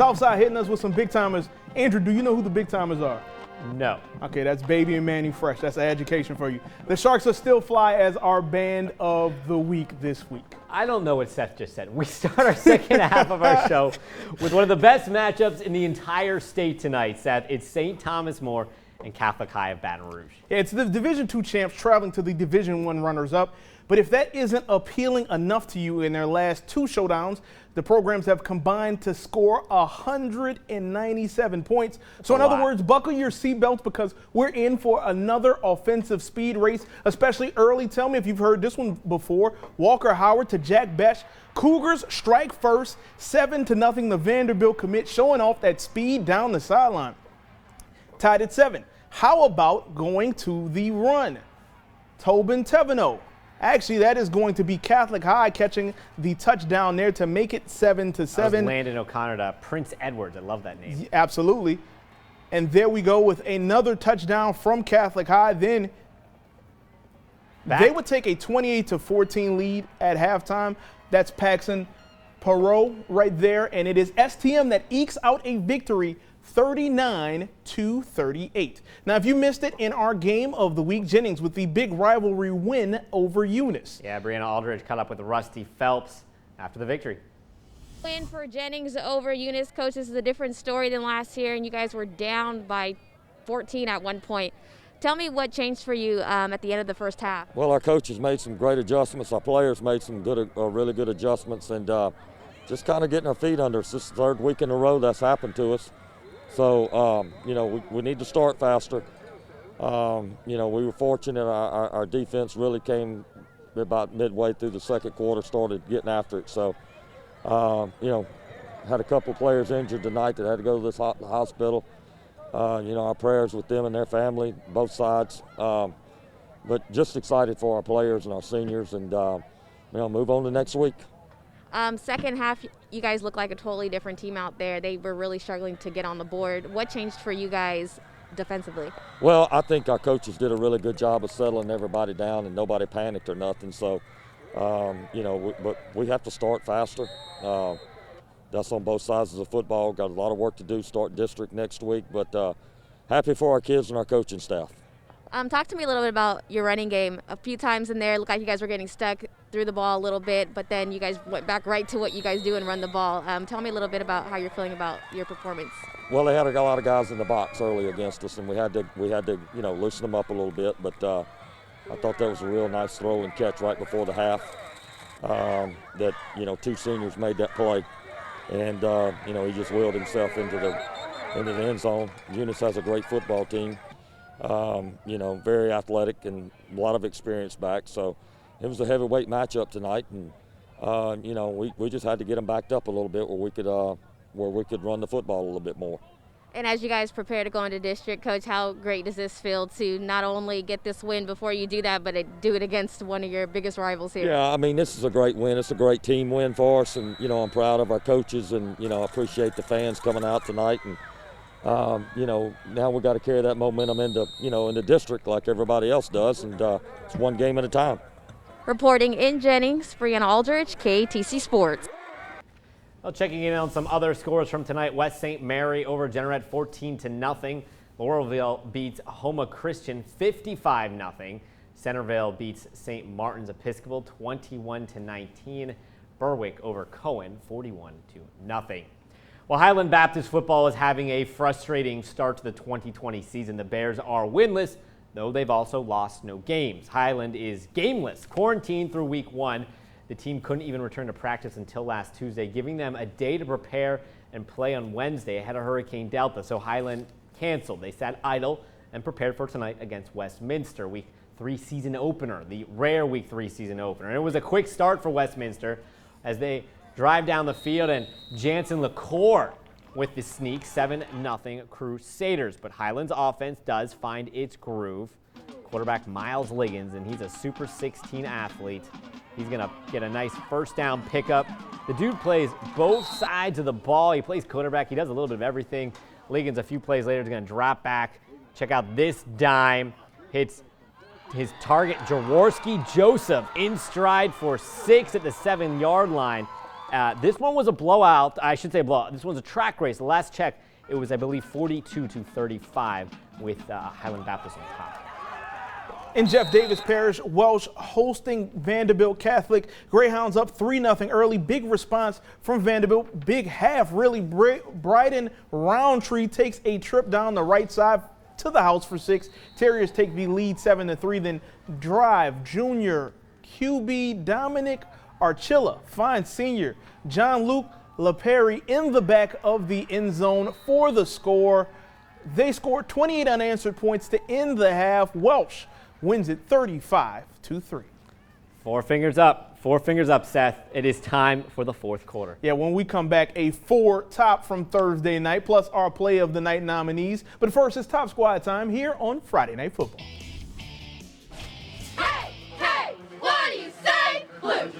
Southside hitting us with some big timers. Andrew, do you know who the big timers are? No. Okay, that's Baby and Manny Fresh. That's an education for you. The Sharks are still fly as our band of the week this week. I don't know what Seth just said. We start our second half of our show with one of the best matchups in the entire state tonight, Seth. It's St. Thomas More and Catholic High of Baton Rouge. Yeah, it's the Division II champs traveling to the Division I runners-up. But if that isn't appealing enough to you in their last two showdowns, the programs have combined to score 197 points. So in other words, buckle your seatbelts because we're in for another offensive speed race, especially early. Tell me if you've heard this one before. Walker Howard to Jack Besh. Cougars strike first, 7-0. The Vanderbilt commit, showing off that speed down the sideline. Tied at 7. How about going to the run? Tobin Teveno. Actually, that is going to be Catholic High catching the touchdown there to make it 7-7. Landon O'Connor to Prince Edwards. I love that name. Absolutely. And there we go with another touchdown from Catholic High. Then they would take a 28-14 lead at halftime. That's Paxson Perot right there. And it is STM that ekes out a victory 39-38. Now, if you missed it in our game of the week, Jennings with the big rivalry win over Eunice. Yeah, Brianna Aldridge caught up with Rusty Phelps after the victory. Win for Jennings over Eunice. Coach, this is a different story than last year, and you guys were down by 14 at one point. Tell me what changed for you at the end of the first half. Well, our coaches made some great adjustments. Our players made some really good adjustments, and just kind of getting our feet under us. This is the third week in a row that's happened to us. So, you know, we need to start faster. You know, we were fortunate. Our defense really came about midway through the second quarter, started getting after it. So, you know, had a couple players injured tonight that had to go to the hospital. You know, our prayers with them and their family, both sides. But just excited for our players and our seniors and, you know, move on to next week. Second half, you guys look like a totally different team out there. They were really struggling to get on the board. What changed for you guys defensively? Well, I think our coaches did a really good job of settling everybody down and nobody panicked or nothing. So, you know, but we have to start faster. That's on both sides of the football. Got a lot of work to do, start district next week, but happy for our kids and our coaching staff. Talk to me a little bit about your running game. A few times in there, it looked like you guys were getting stuck, threw the ball a little bit, but then you guys went back right to what you guys do and run the ball. Tell me a little bit about how you're feeling about your performance. Well, they had a lot of guys in the box early against us, and we had to you know, loosen them up a little bit. But I thought that was a real nice throw and catch right before the half. That, you know, two seniors made that play, and you know, he just wheeled himself into the end zone. Eunice has a great football team. You know, very athletic and a lot of experience back. So it was a heavyweight matchup tonight, and you know, we just had to get them backed up a little bit where we could run the football a little bit more. And as you guys prepare to go into district, Coach, how great does this feel to not only get this win before you do that, but do it against one of your biggest rivals here? Yeah, I mean, this is a great win. It's a great team win for us, and you know, I'm proud of our coaches, and you know, I appreciate the fans coming out tonight. And you know, now we got to carry that momentum into, you know, in the district like everybody else does, and it's one game at a time. Reporting in Jennings, Brianna Aldridge, KATC Sports. Well, checking in on some other scores from tonight. West St. Mary over Jeanerette 14-0. Laurelville beats Homa Christian 55-0. Centerville beats St. Martin's Episcopal 21-19. Berwick over Cohen 41-0. Well, Highland Baptist football is having a frustrating start to the 2020 season. The Bears are winless, though they've also lost no games. Highland is gameless, quarantined through week 1. The team couldn't even return to practice until last Tuesday, giving them a day to prepare and play on Wednesday ahead of Hurricane Delta. So Highland canceled. They sat idle and prepared for tonight against Westminster, Week 3 season opener, the rare Week 3 season opener. And it was a quick start for Westminster as they drive down the field, and Jansen LaCour with the sneak, 7-0 Crusaders. But Highland's offense does find its groove. Quarterback Miles Liggins, and he's a Super 16 athlete. He's going to get a nice first down pickup. The dude plays both sides of the ball. He plays quarterback. He does a little bit of everything. Liggins, a few plays later, is going to drop back. Check out this dime. Hits his target, Jaworski Joseph, in stride for 6 at the 7-yard line. This one was a blowout. I should say a blowout. This one's a track race. The last check, it was, I believe, 42-35 with Highland Baptist on top. In Jeff Davis Parish, Welsh hosting Vanderbilt Catholic. Greyhounds up 3-0 early. Big response from Vanderbilt. Big half, really. Bryden Roundtree takes a trip down the right side to the house for 6. Terriers take the lead 7-3. Then drive, junior QB Dominic Archilla finds senior John Luke LaPerry in the back of the end zone for the score. They scored 28 unanswered points to end the half. Welsh wins it 35-3. 4 fingers up. 4 fingers up, Seth. It is time for the fourth quarter. Yeah, when we come back, a 4 top from Thursday night, plus our play of the night nominees. But first, it's Top Squad time here on Friday Night Football. Hey, hey, what do you say? Blue.